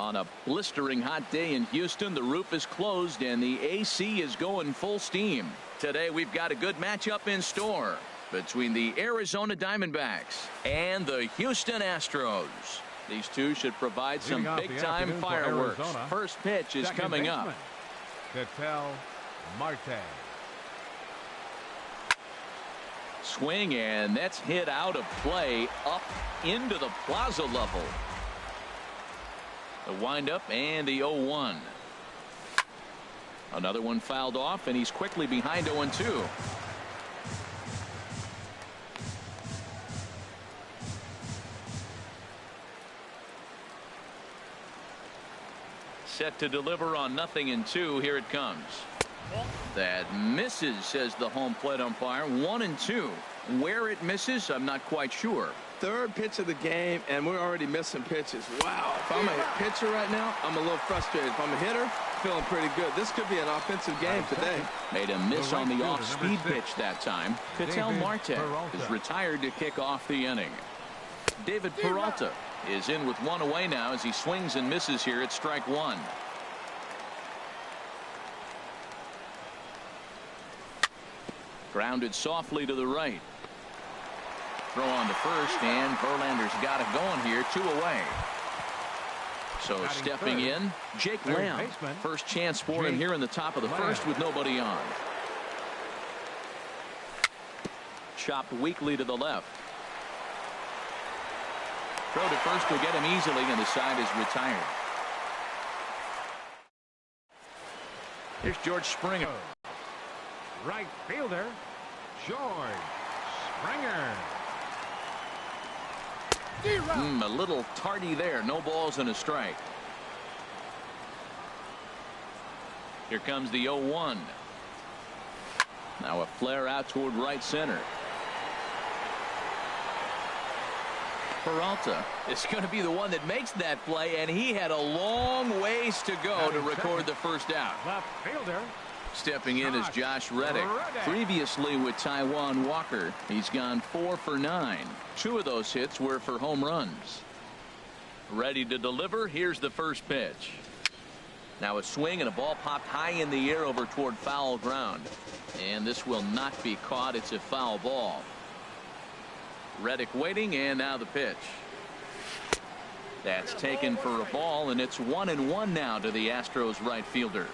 On a blistering hot day in Houston, the roof is closed and the AC is going full steam. Today we've got a good matchup in store between the Arizona Diamondbacks and the Houston Astros. These two should provide some big-time fireworks. First pitch is coming up. Marte. Swing, and that's hit out of play up into the plaza level. The windup and the 0-1. Another one fouled off, and he's quickly behind 0-2. Set to deliver on 0-2. Here it comes. That misses, says the home plate umpire. 1-2. Where it misses, I'm not quite sure. Third pitch of the game, and we're already missing pitches. Wow. If I'm a pitcher right now, I'm a little frustrated. If I'm a hitter, feeling pretty good. This could be an offensive game today. Made a miss on the off-speed pitch that time. Ketel Marte is retired to kick off the inning. David Peralta is in with one away now as he swings and misses here at strike one. Grounded softly to the right. Throw on to first, and Verlander's got it going here. 2 away. So stepping in, Jake Lamb. First chance for him here in the top of the first with nobody on. Chopped weakly to the left. Throw to first will get him easily, and the side is retired. Here's George Springer. Right fielder, George Springer. A little tardy there. No balls and a strike. Here comes the 0-1. Now a flare out toward right center. Peralta is going to be the one that makes that play, and he had a long ways to go to record the first out. Left fielder. Stepping in is Josh Reddick. Previously with Taijuan Walker, he's gone 4 for 9. 2 of those hits were for home runs. Ready to deliver. Here's the first pitch. Now a swing, and a ball popped high in the air over toward foul ground. And this will not be caught. It's a foul ball. Reddick waiting, and now the pitch. That's taken for a ball, and it's 1-1 now to the Astros right fielder.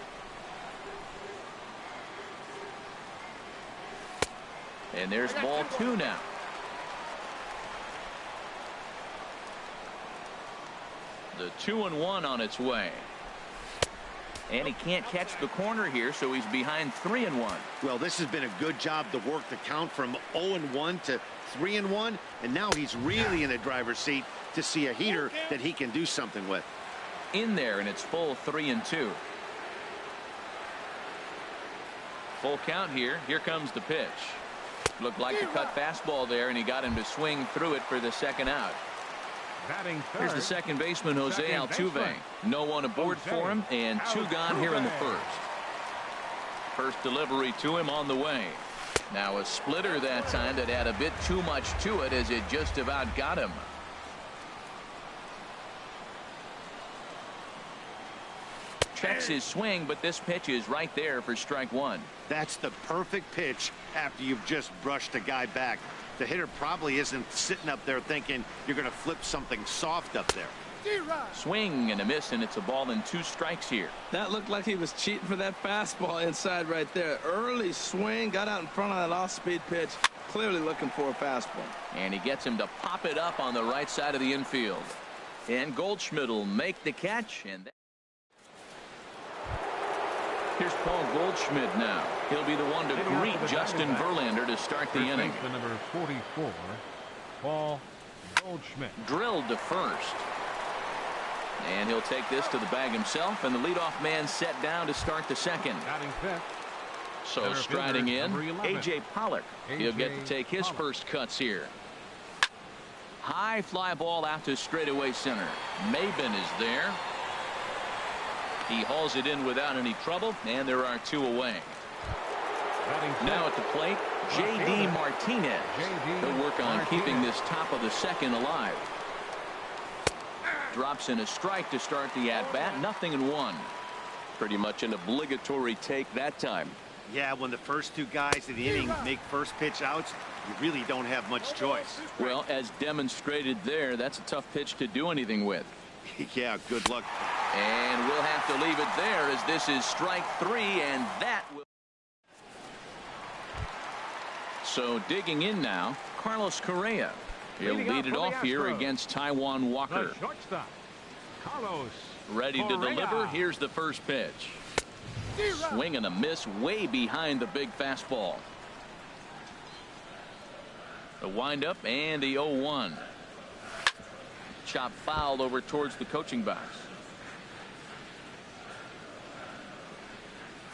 And there's ball 2 now. The 2-1 on its way. And he can't catch the corner here, so he's behind 3-1. Well, this has been a good job to work the count from 0-1 to 3-1, and now he's really in the driver's seat to see a heater that he can do something with. In there, and it's full 3-2. Full count here. Here comes the pitch. Looked like a cut fastball there, and he got him to swing through it for the second out. Here's the second baseman, Jose Altuve. No one aboard for him, and 2 gone here in the first. First delivery to him on the way. Now a splitter that time that had a bit too much to it as it just about got him. Checks his swing, but this pitch is right there for strike 1. That's the perfect pitch after you've just brushed a guy back. The hitter probably isn't sitting up there thinking you're going to flip something soft up there. Swing and a miss, and it's a ball and 2 strikes here. That looked like he was cheating for that fastball inside right there. Early swing, got out in front of that off-speed pitch, clearly looking for a fastball. And he gets him to pop it up on the right side of the infield. And Goldschmidt will make the catch. And here's Paul Goldschmidt now. He'll be the one to greet Justin Verlander to start the inning. Number 44, Paul Goldschmidt. Drilled to first. And he'll take this to the bag himself, and the leadoff man set down to start the second. So striding in, A.J. Pollock. He'll get to take his first cuts here. High fly ball out to straightaway center. Maben is there. He hauls it in without any trouble, and there are 2 away. Now at the plate, J.D. Martinez. He'll work on keeping this top of the second alive. drops in a strike to start the at-bat. 0-1. Pretty much an obligatory take that time. Yeah, when the first two guys in the inning make first pitch outs, you really don't have much choice. Well, as demonstrated there, that's a tough pitch to do anything with. Yeah, good luck. And we'll have to leave it there as this is strike 3, and that will. So digging in now, Carlos Correa. He'll lead it off here against Taijuan Walker. Shortstop, Carlos Ready to Correa. deliver. Here's the first pitch. Swing and a miss way behind the big fastball. The windup and the 0-1. Chop fouled over towards the coaching box.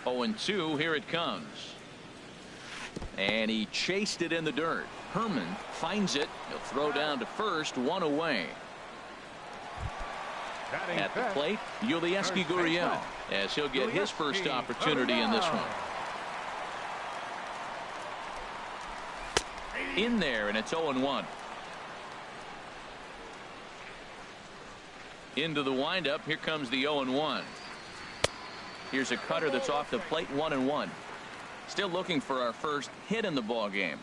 0-2. Here it comes. And he chased it in the dirt. Herman finds it. He'll throw down to first. 1 away. At the plate, Yulieski Gurriel, as he'll get his first opportunity in this one. In there, and it's 0-1. Into the windup. Here comes the 0-1. Here's a cutter that's off the plate. 1-1. Still looking for our first hit in the ball game.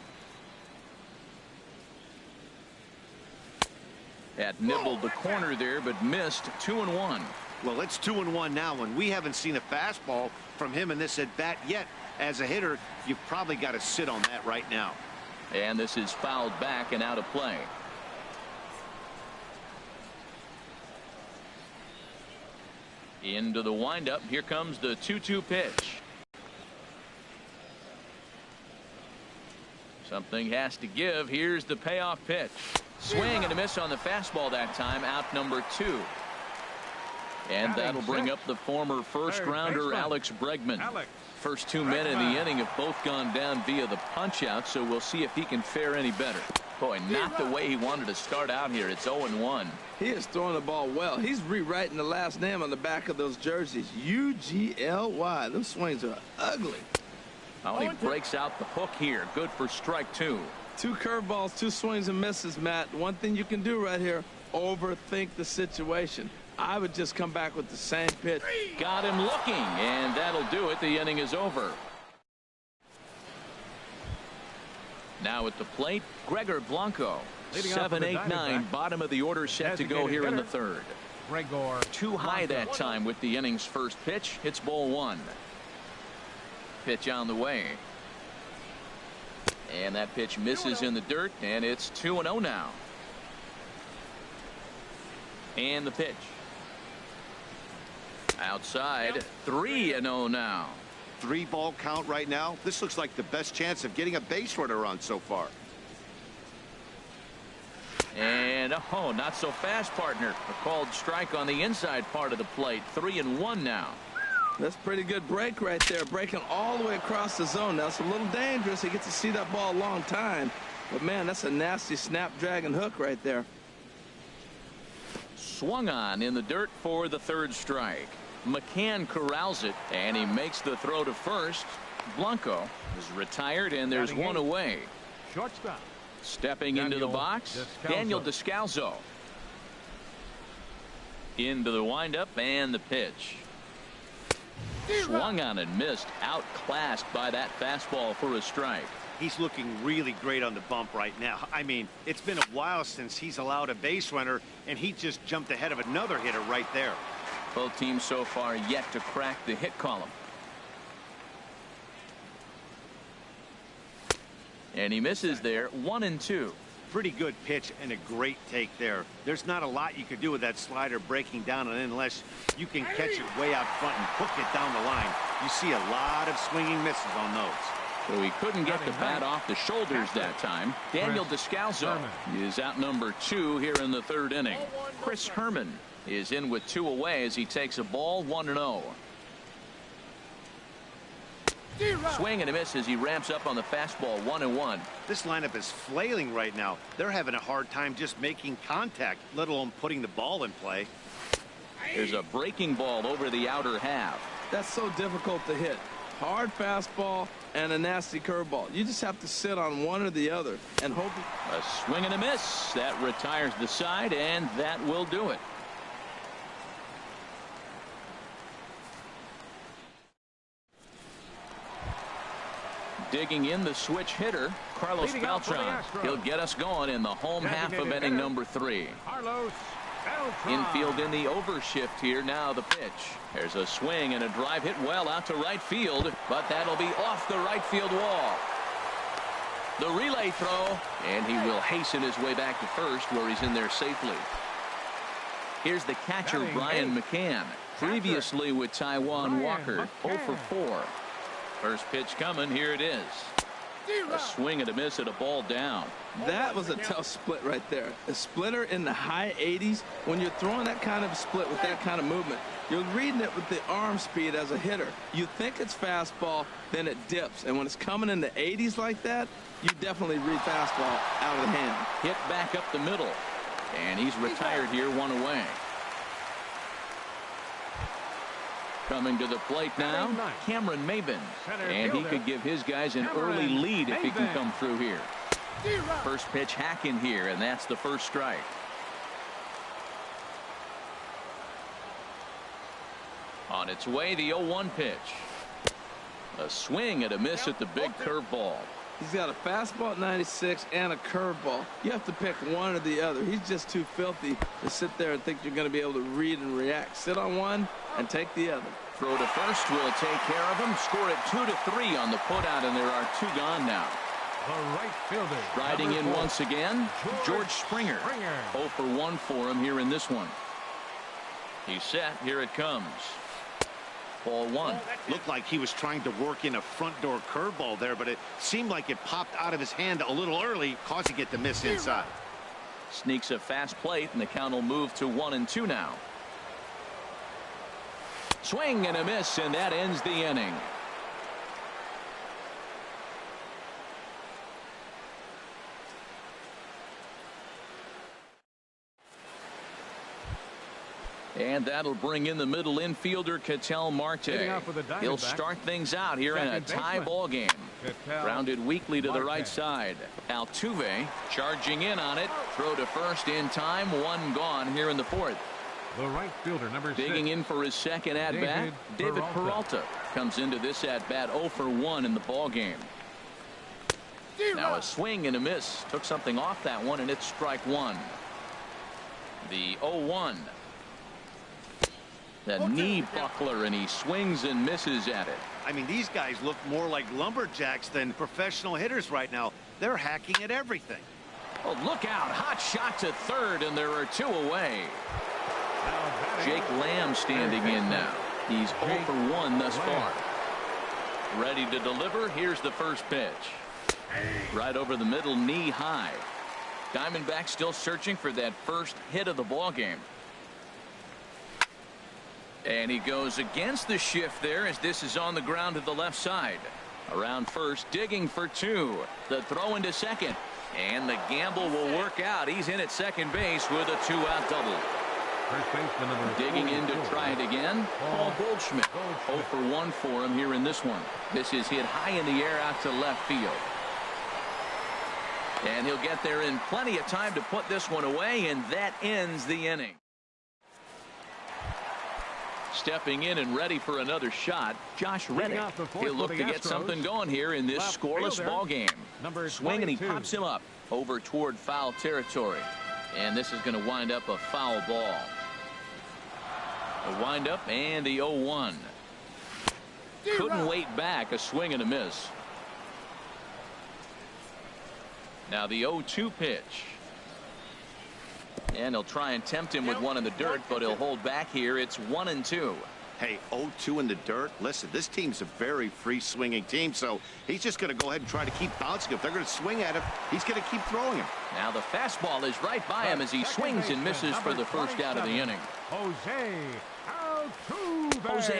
That nibbled the corner there, but missed. 2-1. Well, it's 2-1 now, and we haven't seen a fastball from him in this at bat yet. As a hitter, you've probably got to sit on that right now. And this is fouled back and out of play. Into the windup. Here comes the 2-2 pitch. Something has to give. Here's the payoff pitch. Swing and a miss on the fastball that time. Out number 2. And that'll bring up the former first rounder Alex Bregman. First 2 men in the inning have both gone down via the punch out, so we'll see if he can fare any better. Boy, not the way he wanted to start out here. It's 0-1. He is throwing the ball well. He's rewriting the last name on the back of those jerseys. UGLY. Those swings are ugly. Oh, he breaks out the hook here. Good for strike 2. 2 curveballs, 2 swings and misses, Matt. One thing you can do right here, overthink the situation. I would just come back with the same pitch. Got him looking, and that'll do it. The inning is over. Now at the plate, Gregor Blanco. 7, 8, 9, bottom of the order set to go here in the third. Gregor Too high that time with the inning's first pitch. Hits ball 1. Pitch on the way. And that pitch misses in the dirt, and it's 2-0 now. And the pitch. Outside, 3-0 now. 3-ball count right now. This looks like the best chance of getting a base runner on so far. And oh, not so fast, partner. A called strike on the inside part of the plate. 3-1 now. That's a pretty good break right there. Breaking all the way across the zone. Now it's a little dangerous. He gets to see that ball a long time. But man, that's a nasty snapdragon hook right there. Swung on in the dirt for the third strike. McCann corrals it, and he makes the throw to first. Blanco is retired, and there's 1 away. Shortstop. Stepping into the box, Daniel Descalzo. Into the windup and the pitch. Swung on and missed. Outclassed by that fastball for a strike. He's looking really great on the bump right now. I mean, it's been a while since he's allowed a base runner, and he just jumped ahead of another hitter right there. Both teams so far yet to crack the hit column. And he misses there. 1-2. Pretty good pitch and a great take there. There's not a lot you could do with that slider breaking down, and unless you can catch it way out front and hook it down the line, you see a lot of swinging misses on those. So he couldn't get the bat off the shoulders that time. Daniel Descalzo is out number 2 here in the third inning. Chris Herman is in with 2 away as he takes a ball. 1-0. Swing and a miss as he ramps up on the fastball. 1-1. This lineup is flailing right now. They're having a hard time just making contact, let alone putting the ball in play. There's a breaking ball over the outer half. That's so difficult to hit. Hard fastball and a nasty curveball. You just have to sit on one or the other and hope. A swing and a miss. That retires the side, and that will do it. Digging in the switch hitter, Carlos Beltran. He'll get us going in the home half of inning number 3. Carlos Beltran. Infield in the overshift here. Now the pitch. There's a swing and a drive hit well out to right field, but that'll be off the right field wall. The relay throw, and he will hasten his way back to first where he's in there safely. Here's the catcher, Brian McCann. Previously with Taijuan Walker, 0 for 4. First pitch coming, here it is. A swing and a miss at a ball down. That was a tough split right there. A splitter in the high 80s. When you're throwing that kind of split with that kind of movement, you're reading it with the arm speed as a hitter. You think it's fastball, then it dips. And when it's coming in the 80s like that, you definitely read fastball out of the hand. Hit back up the middle. And he's retired here, 1 away. Coming to the plate now, Cameron Maben. And he could give his guys an early lead if he can come through here. First pitch hacking here, and that's the first strike. On its way, the 0-1 pitch. A swing and a miss at the big curveball. He's got a fastball at 96 and a curveball. You have to pick one or the other. He's just too filthy to sit there and think you're going to be able to read and react. Sit on one and take the other. Throw to first will take care of him. Score it 2-3 on the putout, and there are 2 gone now. The right fielder. Riding in once again, George Springer. 0 for 1 for him here in this one. He's set. Here it comes. Ball 1. Looked like he was trying to work in a front door curveball there, but it seemed like it popped out of his hand a little early, causing it to miss inside. Sneaks a fast plate, and the count will move to 1-2 now. Swing and a miss, and that ends the inning. And that'll bring in the middle infielder, Ketel Marte. He'll start things out here in a tie ball game. Grounded weakly to the right side. Altuve charging in on it. Throw to first in time. 1 gone here in the 4th. The right fielder, number 6. Digging in for his second at-bat, David Peralta comes into this at-bat 0 for 1 in the ball game. Now a swing and a miss. Took something off that one, and it's strike 1. The 0-1. The knee buckler, and he swings and misses at it. I mean, these guys look more like lumberjacks than professional hitters right now. They're hacking at everything. Oh, look out. Hot shot to third, and there are 2 away. Jake Lamb standing in now. He's 0 for 1 thus far. Ready to deliver. Here's the first pitch. Right over the middle, knee high. Diamondbacks still searching for that first hit of the ball game. And he goes against the shift there as this is on the ground to the left side. Around first, digging for 2. The throw into second. And the gamble will work out. He's in at second base with a 2-out double. Digging in to try it again, Paul Goldschmidt. 0 for 1 for him here in this one. This is hit high in the air out to left field. And he'll get there in plenty of time to put this one away, and that ends the inning. Stepping in and ready for another shot, Josh Reddick. He'll look to get something going here in this scoreless ball game. Swing, and he pops him up over toward foul territory. And this is going to wind up a foul ball. A wind up and the 0-1. Couldn't wait back. A swing and a miss. Now the 0-2 pitch. And he'll try and tempt him with one in the dirt, but he'll hold back here. It's 1-2. Hey, 0-2 in the dirt. Listen, this team's a very free swinging team, so he's just going to go ahead and try to keep bouncing. If they're going to swing at him, he's going to keep throwing him. Now the fastball is right by him as he swings and misses for the first out of the inning. Jose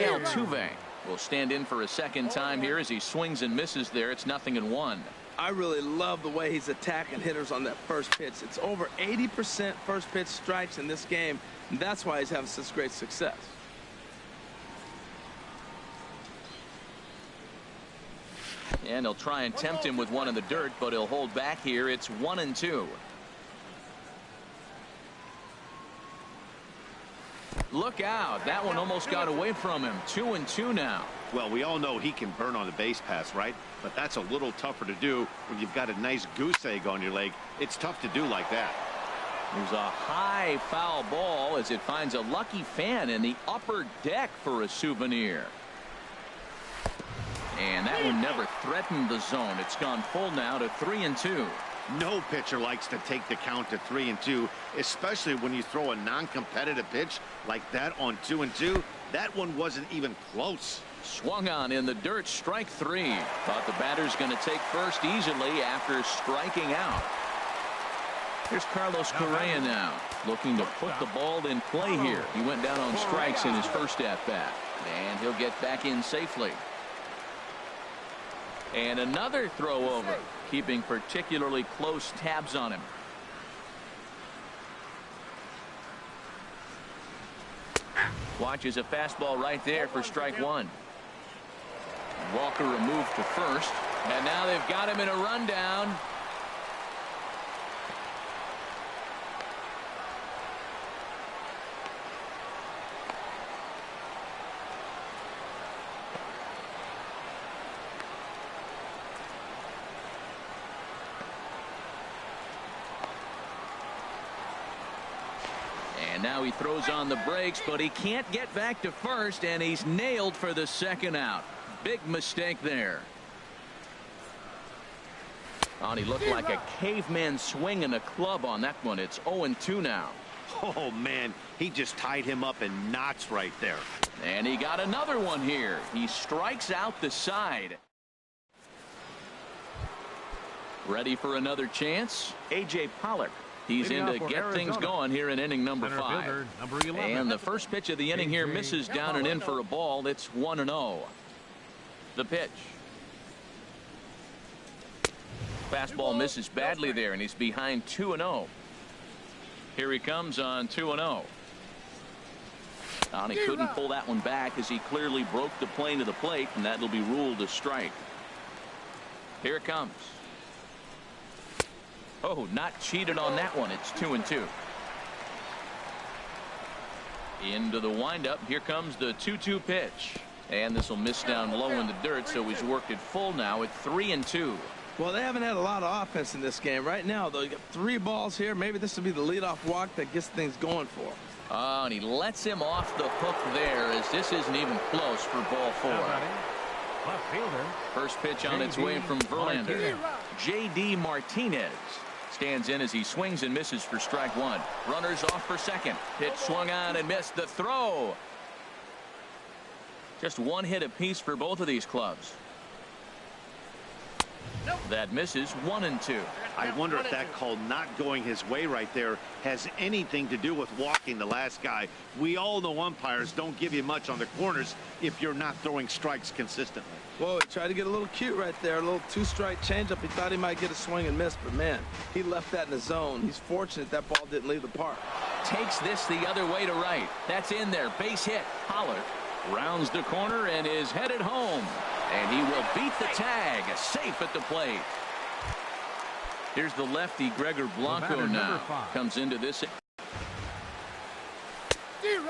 Altuve will stand in for a second time here as he swings and misses there. It's 0-1. I really love the way he's attacking hitters on that first pitch. It's over 80% first pitch strikes in this game, and that's why he's having such great success. And he'll try and tempt him with one in the dirt, but he'll hold back here. It's 1-2. Look out. That one almost got away from him. 2-2 now. Well, we all know he can burn on the base pass, right? But that's a little tougher to do when you've got a nice goose egg on your leg. It's tough to do like that. There's a high foul ball as it finds a lucky fan in the upper deck for a souvenir. And that one never threatened the zone. It's gone full now to 3-2. No pitcher likes to take the count to 3-2, especially when you throw a non-competitive pitch like that on 2-2. That one wasn't even close. Swung on in the dirt, strike 3. Thought the batter's going to take first easily after striking out. Here's Carlos Correa now, looking to put the ball in play here. He went down on strikes in his first at-bat, and he'll get back in safely. And another throw over, keeping particularly close tabs on him. Watches a fastball right there for strike 1. Walker removed to first, and now they've got him in a rundown. And now he throws on the brakes, but he can't get back to first, and he's nailed for the second out. Big mistake there. Oh, and he looked like a caveman swinging a club on that one. It's 0-2 now. Oh, man, he just tied him up in knots right there. And he got another one here. He strikes out the side. Ready for another chance? A.J. Pollock. He's in to get things going here in inning number 5. And the first pitch of the inning here misses down and in for a ball. It's 1-0. The pitch. Fastball misses badly there, and he's behind 2-0. Here he comes on 2-0. And he couldn't pull that one back as he clearly broke the plane of the plate, and that'll be ruled a strike. Here it comes. Oh, not cheated on that one. It's 2-2. Into the windup. Here comes the 2-2 pitch. And this will miss down low in the dirt, so he's worked it full now at 3-2. Well, they haven't had a lot of offense in this game. Right now, though, you got 3 balls here. Maybe this will be the leadoff walk that gets things going for him. Oh, and he lets him off the hook there as this isn't even close for ball 4. First pitch on its way from Verlander. J.D. Martinez stands in as he swings and misses for strike 1. Runners off for second. Pitch swung on and missed. The throw. Just one hit apiece for both of these clubs. That misses. 1-2. I wonder if that call not going his way right there has anything to do with walking the last guy. We all know umpires don't give you much on the corners if you're not throwing strikes consistently. Whoa, he tried to get a little cute right there. A little 2-strike changeup. He thought he might get a swing and miss, but man, he left that in the zone. He's fortunate that ball didn't leave the park. Takes this the other way to right. That's in there. Base hit. Pollard rounds the corner and is headed home. And he will beat the tag. Safe at the plate. Here's the lefty, Gregor Blanco, now. Comes into this.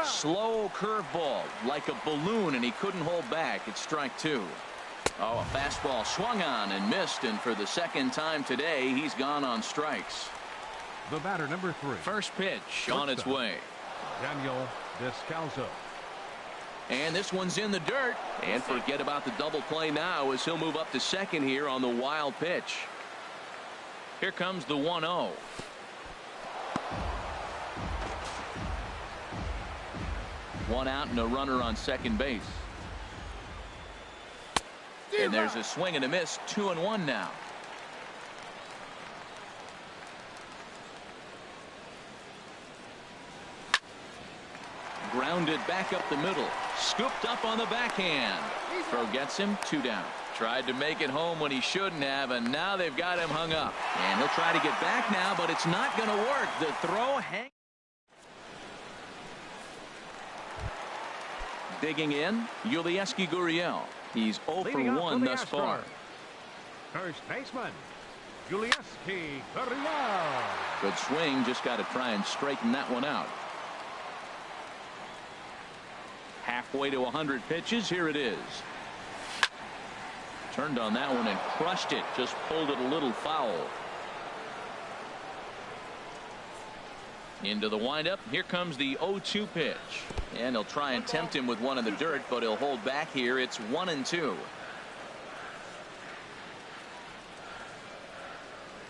Slow curveball, like a balloon, and he couldn't hold back. It's strike 2. Oh, a fastball swung on and missed, and for the second time today, he's gone on strikes. The batter, number 3. First pitch on its way. Daniel Descalzo. And this one's in the dirt. And forget about the double play now as he'll move up to second here on the wild pitch. Here comes the 1-0. One out and a runner on second base. And there's a swing and a miss. 2-1 now. Grounded back up the middle. Scooped up on the backhand. Throw gets him. 2 down. Tried to make it home when he shouldn't have, and now they've got him hung up. And he'll try to get back now, but it's not going to work. The throw hang. Digging in, Yulieski Gurriel. He's 0 for 1 thus far. First baseman, Yulieski Gurriel. Good swing. Just got to try and straighten that one out. halfway to 100 pitches. Here it is. Turned on that one and crushed it. Just pulled it a little foul. Into the windup. Here comes the 0-2 pitch. And he'll try and tempt him with one in the dirt, but he'll hold back here. It's 1-2.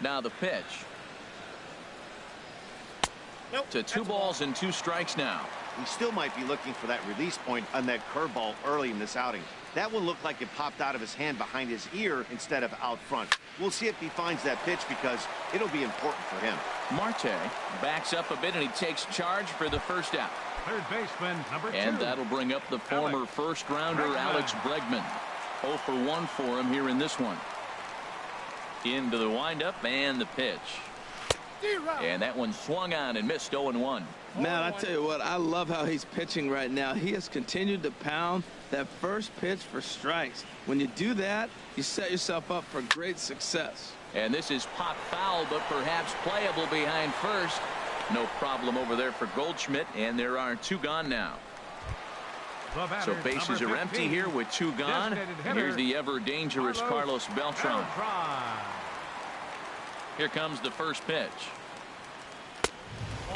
Now the pitch. To 2 balls and 2 strikes now. He still might be looking for that release point on that curveball early in this outing. That one looked like it popped out of his hand behind his ear instead of out front. We'll see if he finds that pitch because it'll be important for him. Marte backs up a bit and he takes charge for the first out. Third baseman, number 2. And that'll bring up the former first-rounder Alex Bregman. 0 for 1 for him here in this one. Into the windup and the pitch. And that one swung on and missed. 0-1. Man, I tell you what, I love how he's pitching right now. He has continued to pound that first pitch for strikes. When you do that, you set yourself up for great success. And this is pop foul, but perhaps playable behind first. No problem over there for Goldschmidt, and there are 2 gone now. So bases are empty here with 2 gone. And here's the ever-dangerous Carlos Beltran. Here comes the first pitch.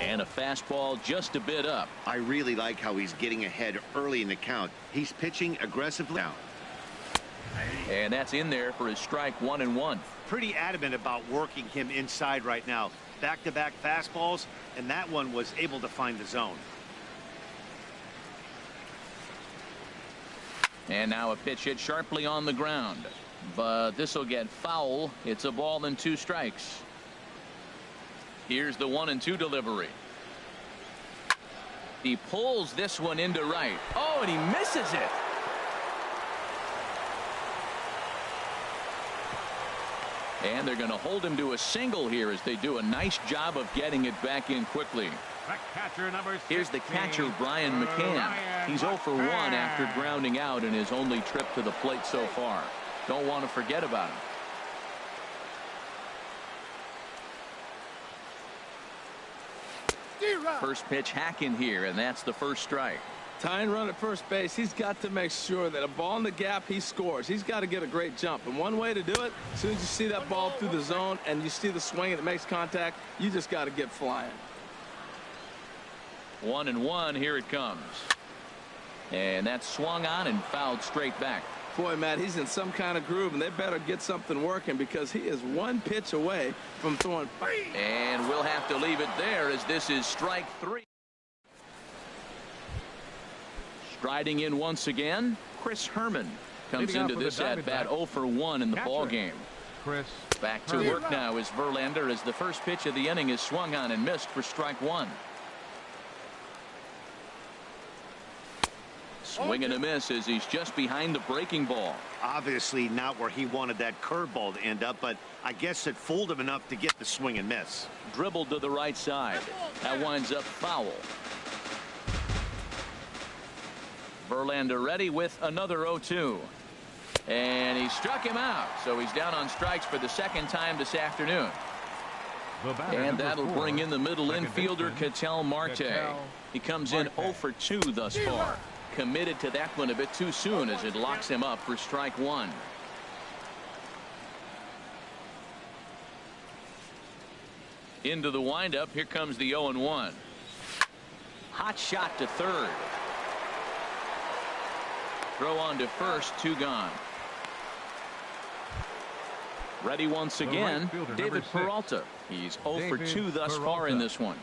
And a fastball just a bit up. I really like how he's getting ahead early in the count. He's pitching aggressively now. And that's in there for his strike 1-1. Pretty adamant about working him inside right now. Back-to-back fastballs, and that one was able to find the zone. And now a pitch hit sharply on the ground. But this will get foul. It's a ball and 2 strikes. Here's the 1-2 delivery. He pulls this one into right. Oh, and he misses it. And they're going to hold him to a single here as they do a nice job of getting it back in quickly. Here's the catcher, Brian McCann. He's 0 for 1 after grounding out in his only trip to the plate so far. Don't want to forget about him. First pitch hacking here, and that's the first strike. Tying run at first base, he's got to make sure that a ball in the gap, he scores. He's got to get a great jump. And one way to do it, as soon as you see that ball through the zone and you see the swing and it makes contact, you just got to get flying. 1-1, here it comes. And that's swung on and fouled straight back. Boy, Matt, he's in some kind of groove, and they better get something working because he is 1 pitch away from throwing. And we'll have to leave it there as this is strike 3. Striding in once again, Chris Herman comes into this at bat 0 for 1 in the ball game. Back to work now is Verlander as the first pitch of the inning is swung on and missed for strike 1. Swing and a miss as he's just behind the breaking ball. Obviously not where he wanted that curveball to end up, but I guess it fooled him enough to get the swing and miss. Dribbled to the right side. That winds up foul. Verlander ready with another 0-2. And he struck him out, so he's down on strikes for the second time this afternoon. And that'll bring in the middle infielder, Ketel Marte. He comes in 0 for 2 thus far. Committed to that one a bit too soon as it locks him up for strike 1. Into the windup. Here comes the 0-1. Hot shot to third. Throw on to first. 2 gone. Ready once again, David Peralta. He's 0 for 2 thus far in this one.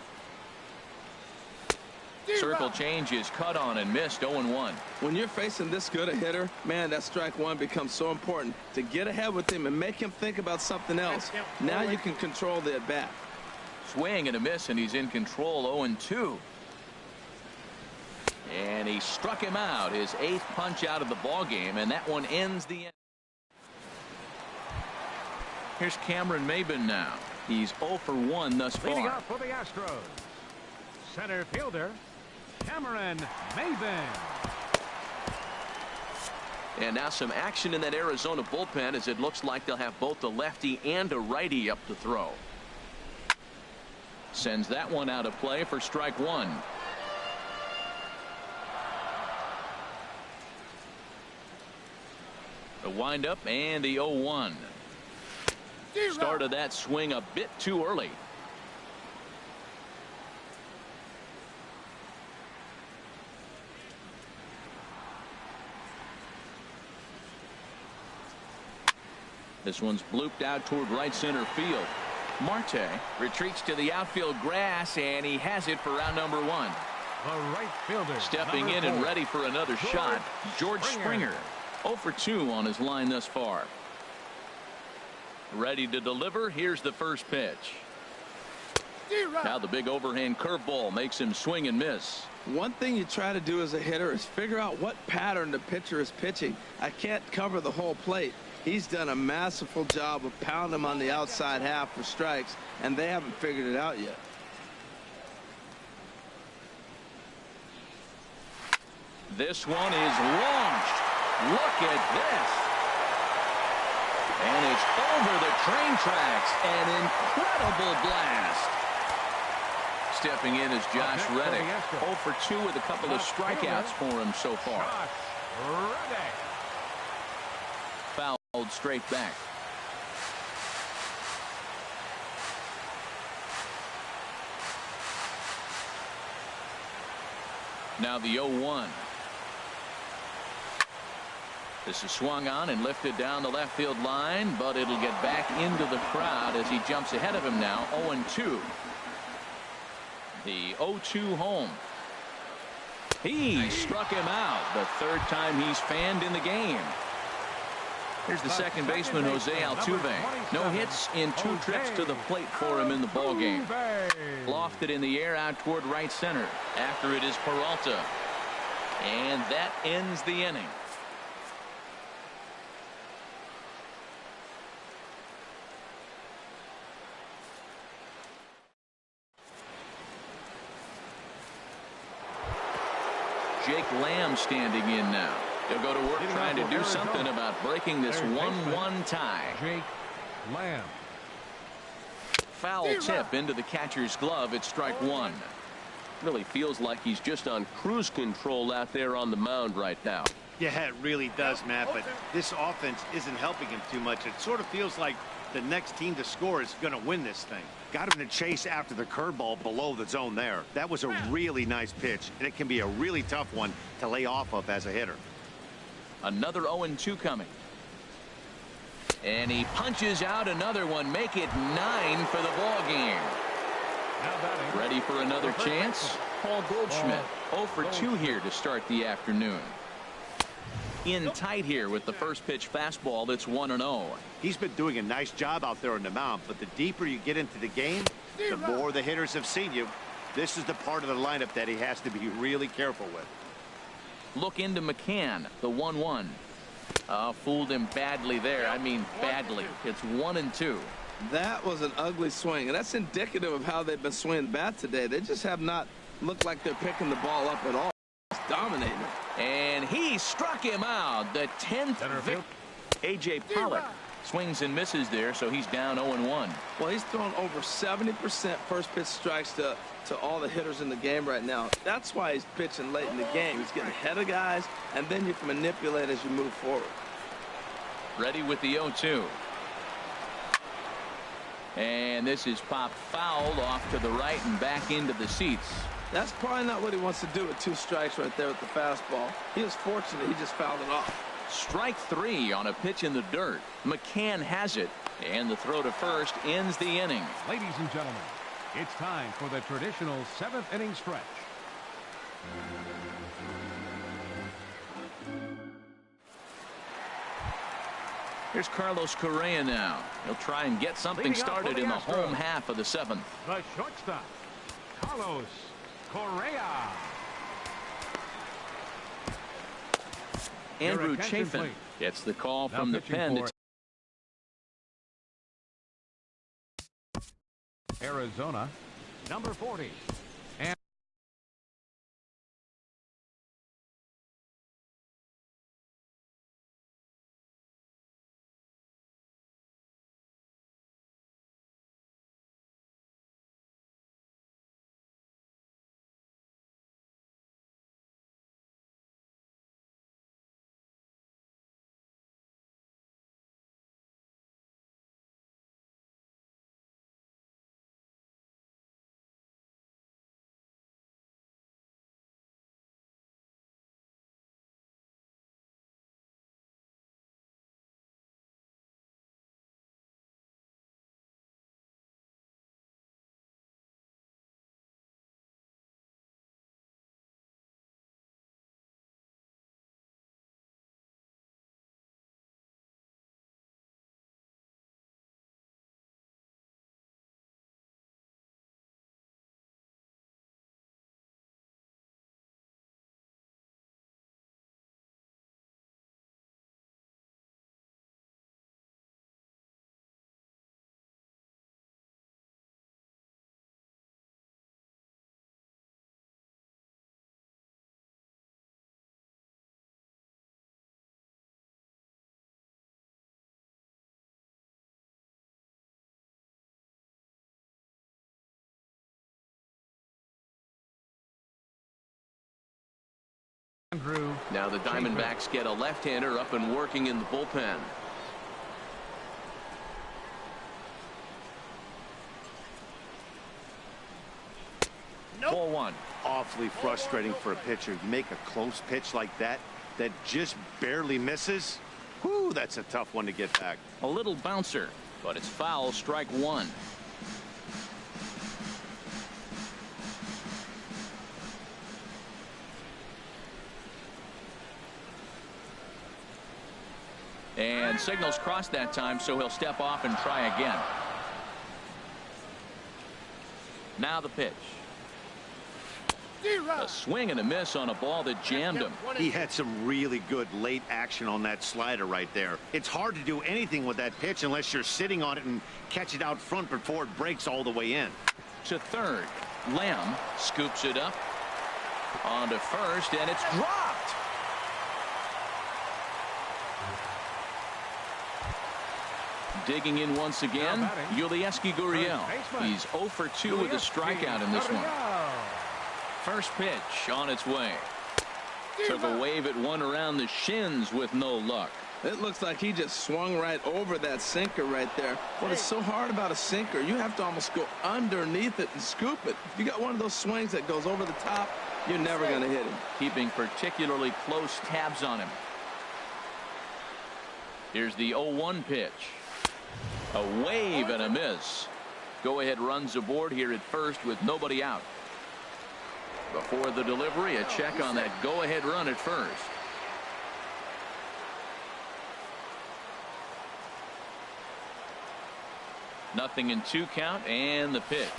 Circle change is cut on and missed. 0-1. When you're facing this good a hitter, man, that strike 1 becomes so important to get ahead with him and make him think about something else. Now you can control the at bat. Swing and a miss, and he's in control. 0-2. And he struck him out, his 8th punch out of the ball game, and that one ends the end. Here's Cameron Maybin now. He's 0 for 1 thus far. Leading off for the Astros, center fielder Cameron Maybin. And now some action in that Arizona bullpen as it looks like they'll have both a lefty and a righty up to throw. Sends that one out of play for strike 1. The windup and the 0-1. Started that swing a bit too early. This one's blooped out toward right center field. Marte retreats to the outfield grass, and he has it for round number 1. The right fielder. Stepping in and ready for another shot, George Springer. 0 for 2 on his line thus far. Ready to deliver. Here's the first pitch. Now the big overhand curveball makes him swing and miss. One thing you try to do as a hitter is figure out what pattern the pitcher is pitching. I can't cover the whole plate. He's done a masterful job of pounding him on the outside half for strikes, and they haven't figured it out yet. This one is launched. Look at this. And it's over the train tracks. An incredible blast. Stepping in is Josh Reddick. 0 for 2 with a couple of strikeouts for him so far. Fouled straight back. Now the 0-1. This is swung on and lifted down the left field line, but it'll get back into the crowd as he jumps ahead of him now. 0-2. The 0-2 home. He struck him out. The third time he's fanned in the game. Here's the second baseman, Jose Altuve. No hits in 2 trips to the plate for him in the ballgame. Lofted in the air out toward right center. After it is Peralta. And that ends the inning. Jake Lamb standing in now. He'll go to work trying to do something about breaking this 1-1 tie. Jake Lamb. Foul tip into the catcher's glove. It's strike 1. Really feels like he's just on cruise control out there on the mound right now. Yeah, it really does, Matt, but this offense isn't helping him too much. It sort of feels like the next team to score is going to win this thing. Got him in the chase after the curveball below the zone there. That was a really nice pitch, and it can be a really tough one to lay off of as a hitter. Another 0-2 coming. And he punches out another one. Make it 9 for the ball game. Ready for another chance? Paul Goldschmidt. 0 for 2 here to start the afternoon. In tight here with the first pitch fastball. That's 1-0. He's been doing a nice job out there on the mound, but the deeper you get into the game, the more the hitters have seen you. This is the part of the lineup that he has to be really careful with. Look into McCann, the 1-1. Fooled him badly there. I mean badly. It's 1-2. That was an ugly swing, and that's indicative of how they've been swinging bat today. They just have not looked like they're picking the ball up at all. It's dominating. And he struck him out. The 10th victory. A.J. Pollock swings and misses there, so he's down 0-1. Well, he's thrown over 70% first pitch strikes to all the hitters in the game right now. That's why he's pitching late in the game. He's getting ahead of guys, and then you can manipulate as you move forward. Ready with the 0-2. And this is popped fouled off to the right and back into the seats. That's probably not what he wants to do with 2 strikes right there with the fastball. He was fortunate he just fouled it off. Strike 3 on a pitch in the dirt. McCann has it, and the throw to first ends the inning. Ladies and gentlemen, it's time for the traditional 7th inning stretch. Here's Carlos Correa now. He'll try and get something started in the home half of the 7th. The shortstop, Carlos Correa. Andrew Chafin gets the call from the pen. Arizona, number 40. Now the Diamondbacks get a left-hander up and working in the bullpen. Ball one. Awfully frustrating for a pitcher. You make a close pitch like that just barely misses. Whew, that's a tough one to get back. A little bouncer, but it's foul. Strike one. And signals crossed that time, so he'll step off and try again. Now the pitch. A swing and a miss on a ball that jammed him. He had some really good late action on that slider right there. It's hard to do anything with that pitch unless you're sitting on it and catch it out front before it breaks all the way in. To third. Lamb scoops it up. On to first, and it's dropped. Digging in once again, Yulieski Gurriel. He's 0 for 2 with a strikeout in this one. First pitch on its way. Took a wave at one around the shins with no luck. It looks like he just swung right over that sinker right there. What is so hard about a sinker, you have to almost go underneath it and scoop it. If you got one of those swings that goes over the top, you're never going to hit him. Keeping particularly close tabs on him. Here's the 0-1 pitch. A wave and a miss. Go-ahead runs aboard here at first with nobody out. Before the delivery, a check on that go-ahead run at first. Nothing in 2 count, and the pitch.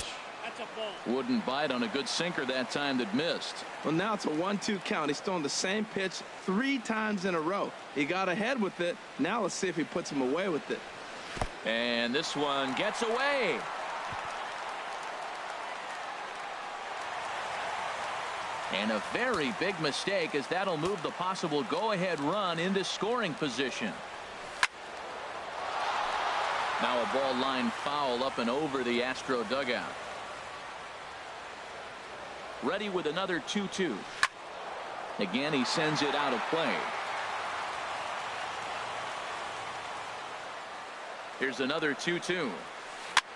Wouldn't bite on a good sinker that time that missed. Well, now it's a 1-2 count. He's throwing the same pitch 3 times in a row. He got ahead with it. Now let's see if he puts him away with it. And this one gets away. And a very big mistake, as that'll move the possible go-ahead run into scoring position. Now a ball line foul up and over the Astro dugout. Ready with another 2-2. Again, he sends it out of play. Here's another 2-2.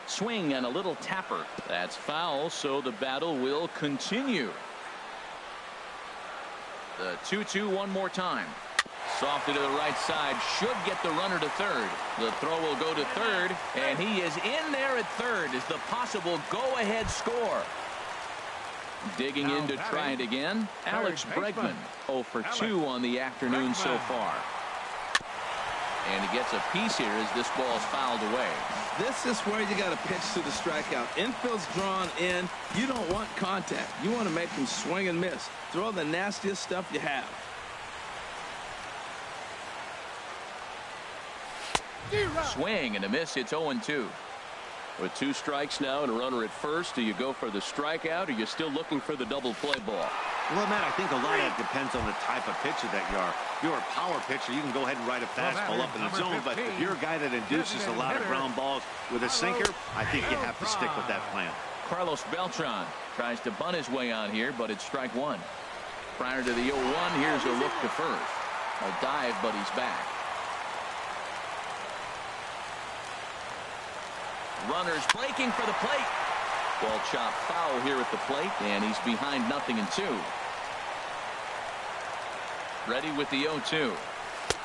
Swing and a little tapper. That's foul, so the battle will continue. The 2-2 one more time. Softed to the right side. Should get the runner to third. The throw will go to third, and he is in there at third as the possible go-ahead score. Digging in to try it again. Alex Bregman, 0 for 2 on the afternoon so far. And he gets a piece here as this ball's fouled away. This is where you got to pitch to the strikeout. Infield's drawn in. You don't want contact. You want to make him swing and miss. Throw the nastiest stuff you have. Swing and a miss. It's 0-2. With 2 strikes now and a runner at first, do you go for the strikeout, or are you still looking for the double play ball? Well, Matt, I think a lot of it depends on the type of pitcher that you are. If you're a power pitcher, you can go ahead and ride a fastball up in the zone, but if you're a guy that induces a lot of ground balls with a sinker, I think you have to stick with that plan. Carlos Beltran tries to bunt his way on here, but it's strike one. Prior to the 0-1, here's a look to first. A dive, but he's back. Runners breaking for the plate. Ball chopped foul here at the plate, and he's behind 0-2. Ready with the 0-2.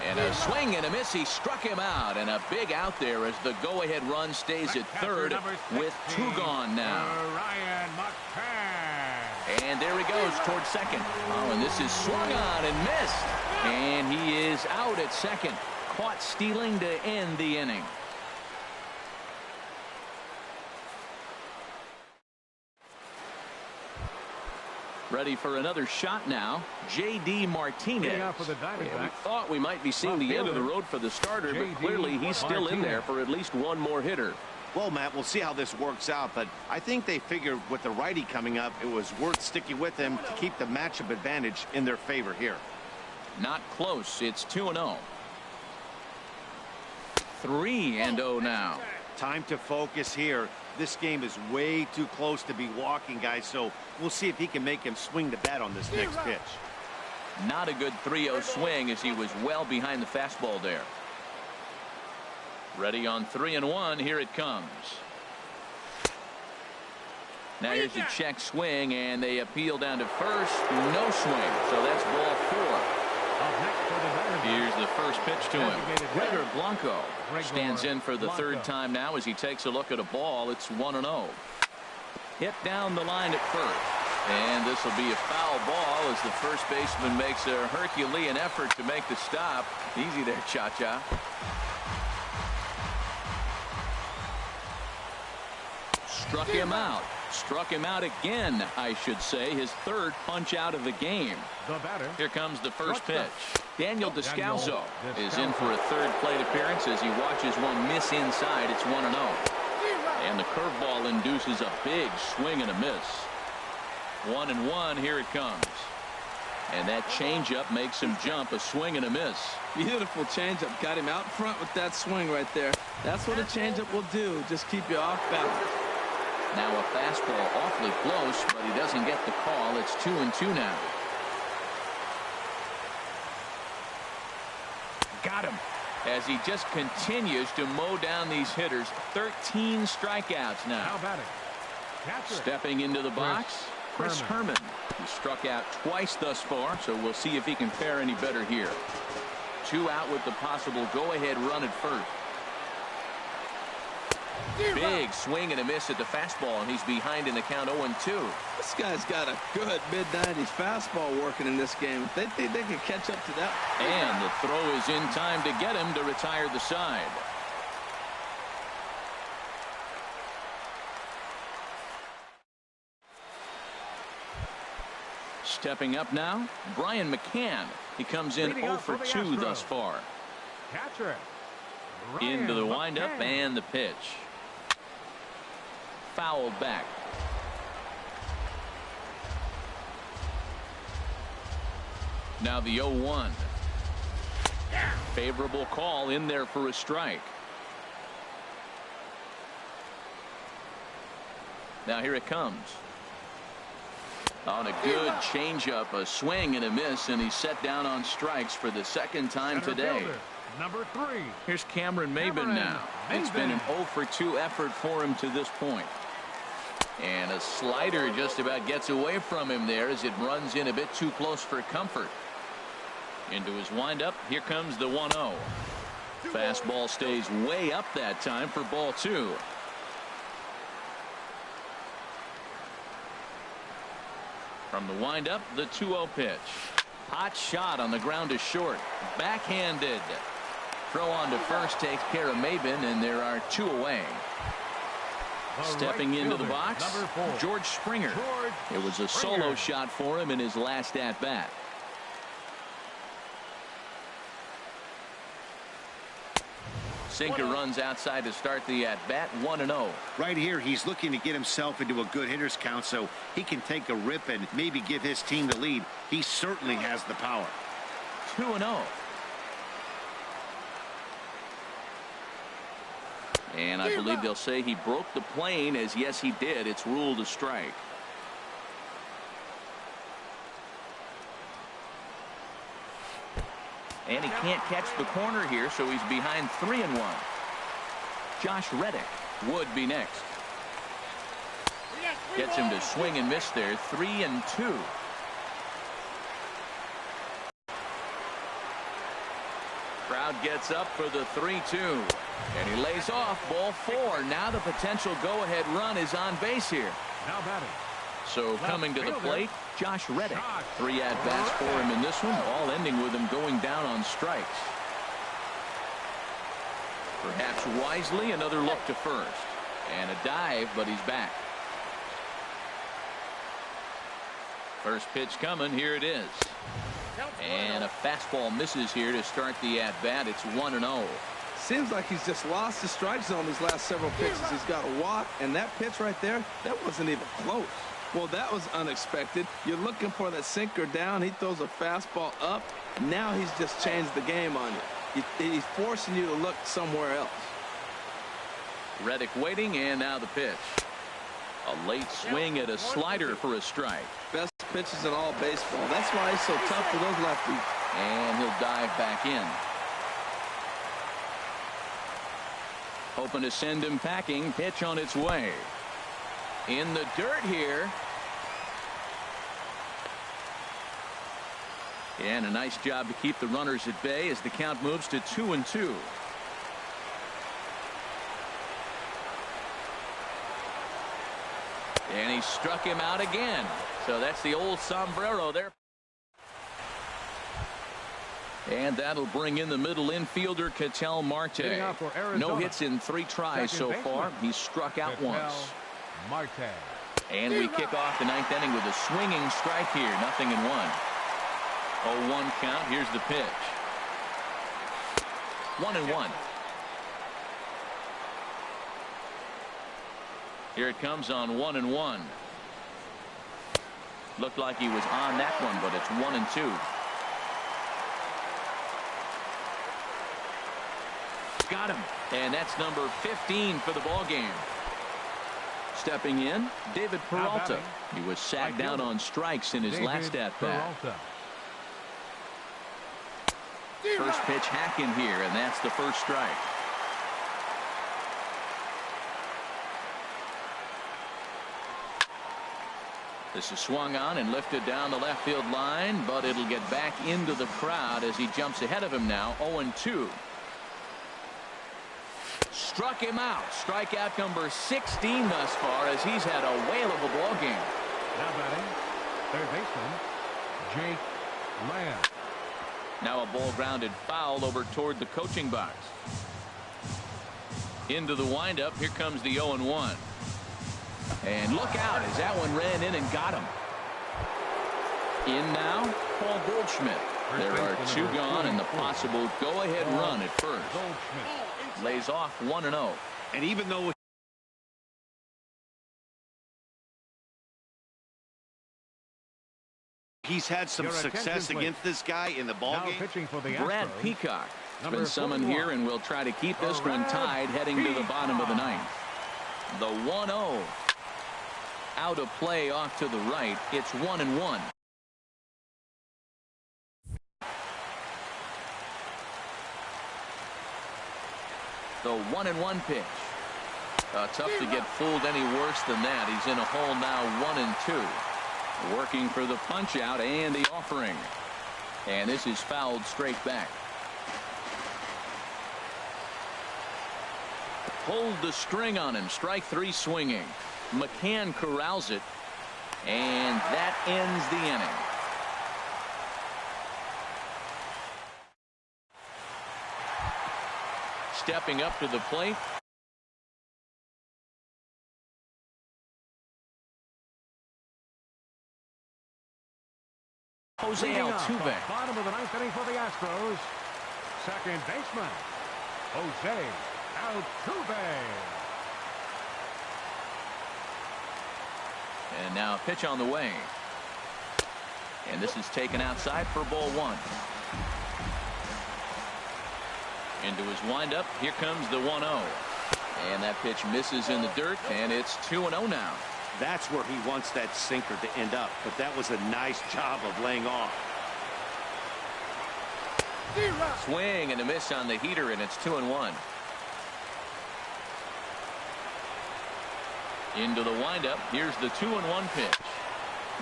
And a swing and a miss. He struck him out, and a big out there as the go-ahead run stays at third with 2 gone now. And there he goes towards second. Oh, and this is swung on and missed. And he is out at second. Caught stealing to end the inning. Ready for another shot now. J.D. Martinez. We thought we might be seeing the end of the road for the starter, but clearly he's still in there for at least one more hitter. Well, Matt, we'll see how this works out, but I think they figured with the righty coming up, it was worth sticking with him to keep the matchup advantage in their favor here. Not close. It's 2-0. 3-0 now. Time to focus here. This game is way too close to be walking, guys, so we'll see if he can make him swing the bat on this next pitch. Not a good 3-0 swing as he was well behind the fastball there. Ready on 3-1. Here it comes. Now here's a check swing, and they appeal down to first. No swing, so that's ball 4. Here's the first pitch to him. Gregor Blanco stands in for the third time now as he takes a look at a ball. It's 1-0. Hit down the line at first. And this will be a foul ball as the first baseman makes a Herculean effort to make the stop. Easy there, Cha-Cha. Struck him out. Struck him out again, I should say. His third punch out of the game. Here comes the first pitch. Daniel Descalso is in for a third plate appearance as he watches one miss inside. It's 1-0. And the curveball induces a big swing and a miss. 1-1. Here it comes. And that changeup makes him jump. A swing and a miss. Beautiful changeup. Got him out front with that swing right there. That's what a changeup will do. Just keep you off balance. Now a fastball awfully close, but he doesn't get the call. It's 2-2 now. Got him. As he just continues to mow down these hitters. 13 strikeouts now. How about it? Stepping into the box, Chris Herman. He struck out twice thus far, so we'll see if he can fare any better here. 2 out with the possible go-ahead run at first. Big swing and a miss at the fastball, and he's behind in the count 0-2. This guy's got a good mid-90s fastball working in this game. They think they can catch up to that. And the throw is in time to get him to retire the side. Stepping up now, Brian McCann. He comes in 0 for 2 thus far. Into the windup and the pitch. Fouled back. Now the 0-1. Favorable call in there for a strike. Now here it comes. On a good changeup, a swing and a miss, and he's set down on strikes for the second time today. Number 3. Here's Cameron Maybin now. It's been an 0 for 2 effort for him to this point. And a slider just about gets away from him there as it runs in a bit too close for comfort. Into his windup. Here comes the 1-0. Fastball stays way up that time for ball 2. From the windup, the 2-0 pitch. Hot shot on the ground to short. Backhanded. Throw on to first takes care of Maybin, and there are 2 away. Stepping into the box, George Springer. It was a solo shot for him in his last at-bat. Sinker runs outside to start the at-bat. 1-0. Right here, he's looking to get himself into a good hitter's count so he can take a rip and maybe give his team the lead. He certainly has the power. 2-0. And I believe they'll say he broke the plane, as yes he did. It's ruled a strike. And he can't catch the corner here, so he's behind 3-1. Josh Reddick would be next. Gets him to swing and miss there. 3-2. Crowd gets up for the 3-2. And he lays off. Ball 4. Now the potential go-ahead run is on base here. Now batting. So coming to the plate, Josh Reddick. 3 at-bats for him in this one, all ending with him going down on strikes. Perhaps wisely, another look to first. And a dive, but he's back. First pitch coming. Here it is. And a fastball misses here to start the at-bat. It's 1-0. Seems like he's just lost the strike zone these last several pitches. He's got a walk, and that pitch right there, that wasn't even close. Well, that was unexpected. You're looking for that sinker down. He throws a fastball up. Now he's just changed the game on you. He's forcing you to look somewhere else. Reddick waiting, and now the pitch. A late swing at a slider for a strike. Best pitches in all baseball. That's why he's so tough for those lefties. And he'll dive back in. Hoping to send him packing. Pitch on its way. In the dirt here. And a nice job to keep the runners at bay as the count moves to 2-2. And he struck him out again. So that's the old sombrero there. And that'll bring in the middle infielder, Ketel Marte. No hits in 3 tries so far. He's struck out once. And we kick off the 9th inning with a swinging strike here. 0-1. 0-1 count. Here's the pitch. 1-1. Here it comes on 1-1. Looked like he was on that one, but it's 1-2. Got him. And that's number 15 for the ball game. Stepping in, David Peralta. He was sagged down on strikes in his last at bat. First pitch hacking here, and that's the first strike. This is swung on and lifted down the left field line, but it'll get back into the crowd as he jumps ahead of him now. 0-2. Struck him out. Strikeout number 16 thus far as he's had a whale of a ball game. Now batting, third baseman, Jake Lamb. Now a ball grounded foul over toward the coaching box. Into the windup. Here comes the 0-1. And look out as that one ran in and got him. In now, Paul Goldschmidt. There are 2 gone and the possible go-ahead run at first. Lays off 1-0. And even though he's had some success against this guy in the ballgame, Brad Peacock has been summoned here and will try to keep this one tied heading to the bottom of the 9th. The 1-0 out of play off to the right. It's 1-1. The 1-1 pitch. Tough to get fooled any worse than that. He's in a hole now. 1-2. Working for the punch out and the offering. And this is fouled straight back. Pulled the string on him. Strike 3 swinging. McCann corrals it. And that ends the inning. Stepping up to the plate. Jose Altuve. Bottom of the 9th inning for the Astros. Second baseman, Jose Altuve. And now a pitch on the way. And this is taken outside for ball 1. Into his windup. Here comes the 1-0. And that pitch misses in the dirt, and it's 2-0 now. That's where he wants that sinker to end up, but that was a nice job of laying off. Swing and a miss on the heater, and it's 2-1. Into the windup. Here's the 2-1 pitch.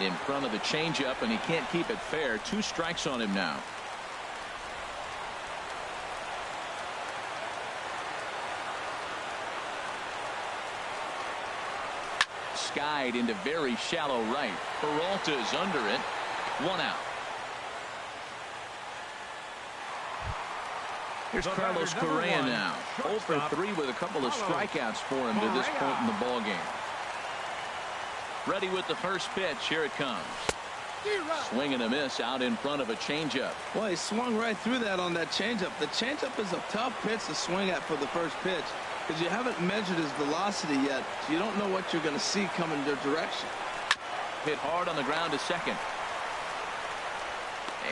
In front of the changeup, and he can't keep it fair. 2 strikes on him now. Skied into very shallow right. Peralta is under it. 1 out. Here's Carlos Correa now. 0 for 3 with a couple of strikeouts for him to this point in the ball game. Ready with the first pitch. Here it comes. Swing and a miss out in front of a changeup. Well, he swung right through that on that changeup. The changeup is a tough pitch to swing at for the first pitch, because you haven't measured his velocity yet, so you don't know what you're going to see coming their direction. Hit hard on the ground to second.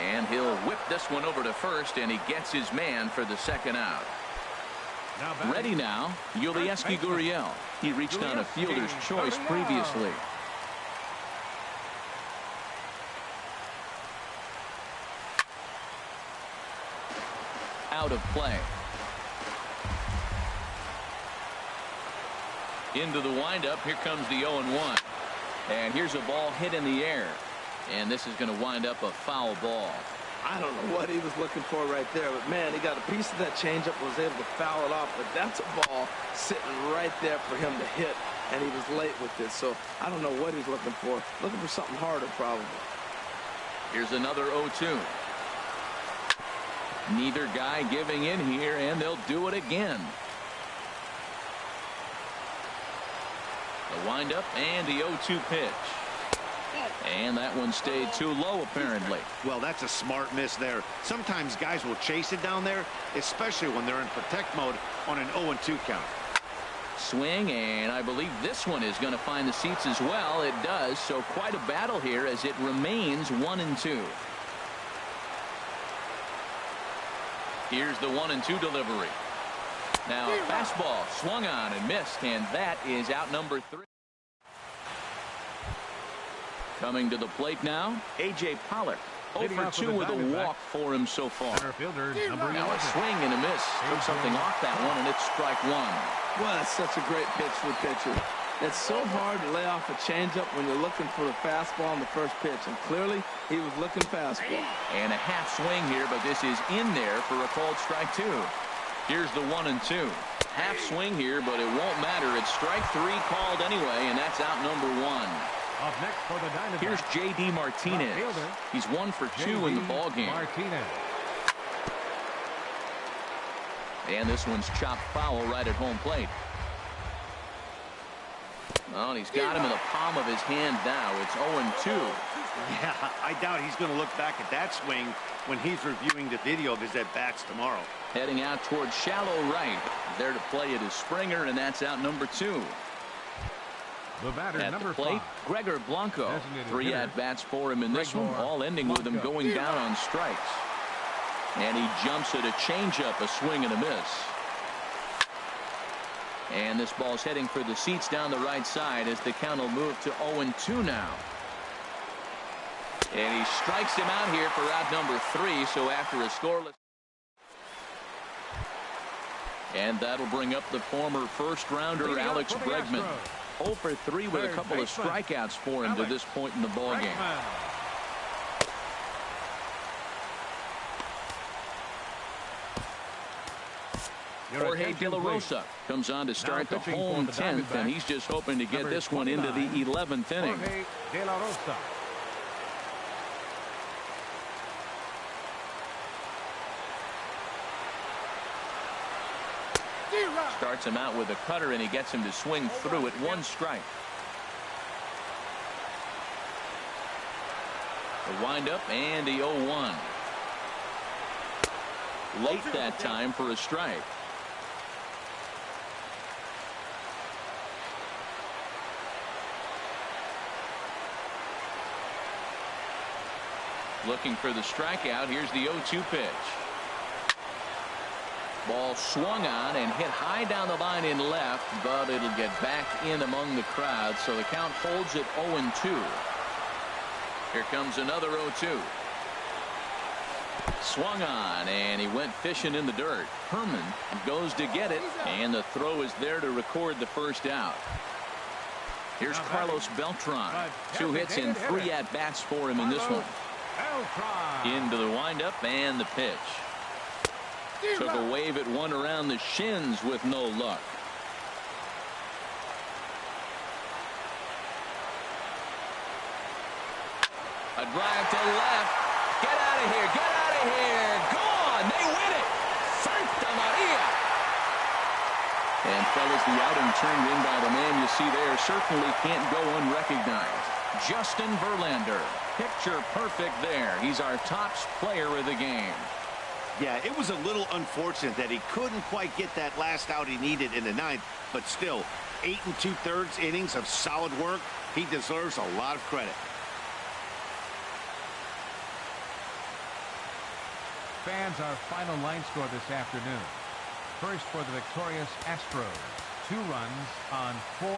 And he'll whip this one over to first, and he gets his man for the second out. Ready now, Yulieski Gurriel. He reached on a fielder's choice previously. out of play. Into the windup. Here comes the 0-1. And here's a ball hit in the air. And this is going to wind up a foul ball. I don't know what he was looking for right there, but man, he got a piece of that changeup, was able to foul it off. But that's a ball sitting right there for him to hit, and he was late with it. So I don't know what he's looking for something harder probably. Here's another 0-2. Neither guy giving in here, and they'll do it again. The windup and the 0-2 pitch. And that one stayed too low, apparently. Well, that's a smart miss there. Sometimes guys will chase it down there, especially when they're in protect mode on an 0-2 count. Swing, and I believe this one is going to find the seats as well. It does, so quite a battle here as it remains 1-2. Here's the 1-2 delivery. Now a fastball swung on and missed, and that is out number 3. Coming to the plate now, A.J. Pollock. 0 for 2 with a walk for him so far. Now a swing and a miss. Took something off that one, and it's strike 1. Well, that's such a great pitch for a pitcher. It's so hard to lay off a changeup when you're looking for the fastball on the first pitch, and clearly he was looking fastball. And a half swing here, but this is in there for a called strike 2. Here's the 1-2. Half swing here, but it won't matter. It's strike 3 called anyway, and that's out number 1. Up next for the Diamondbacks, here's J.D. Martinez. He's 1 for 2 in the ballgame. And this one's chopped foul right at home plate. Oh, and he's got him in the palm of his hand now. It's 0-2. Yeah, I doubt he's going to look back at that swing when he's reviewing the video of his at-bats tomorrow. Heading out towards shallow right. There to play it is Springer, and that's out number 2. The batter, at number the plate, 5. Gregor Blanco. 3 at-bats for him in this one, all ending with him going down on strikes. And he jumps at a changeup, a swing and a miss. And this ball's heading for the seats down the right side as the count will move to 0-2 now. And he strikes him out here for out number 3, so after a scoreless. And that'll bring up the former first-rounder Alex Bregman. 0 for 3 with a couple of strikeouts for him to this point in the ballgame. Jorge De La Rosa comes on to start the home 10th, and he's just hoping to get this one into the 11th inning. Jorge De La Rosa. Starts him out with a cutter, and he gets him to swing through it. 1 strike. The windup and the 0-1. Late that time for a strike. Looking for the strikeout. Here's the 0-2 pitch. Ball swung on and hit high down the line in left, but it'll get back in among the crowd, so the count holds at 0-2. Here comes another 0-2. Swung on, and he went fishing in the dirt. Herman goes to get it, and the throw is there to record the first out. Here's Carlos Beltran. 2 hits and 3 at-bats for him in this one. Into the windup and the pitch. Took a wave at one around the shins with no luck. A drive to left. Get out of here. Get out of here. Gone. They win it. Santa Maria. And fellas, the outing turned in by the man you see there certainly can't go unrecognized. Justin Verlander. Picture perfect there. He's our top player of the game. Yeah, it was a little unfortunate that he couldn't quite get that last out he needed in the 9th, but still, 8 2/3 innings of solid work. He deserves a lot of credit. Fans, our final line score this afternoon. First for the victorious Astros. 2 runs on 4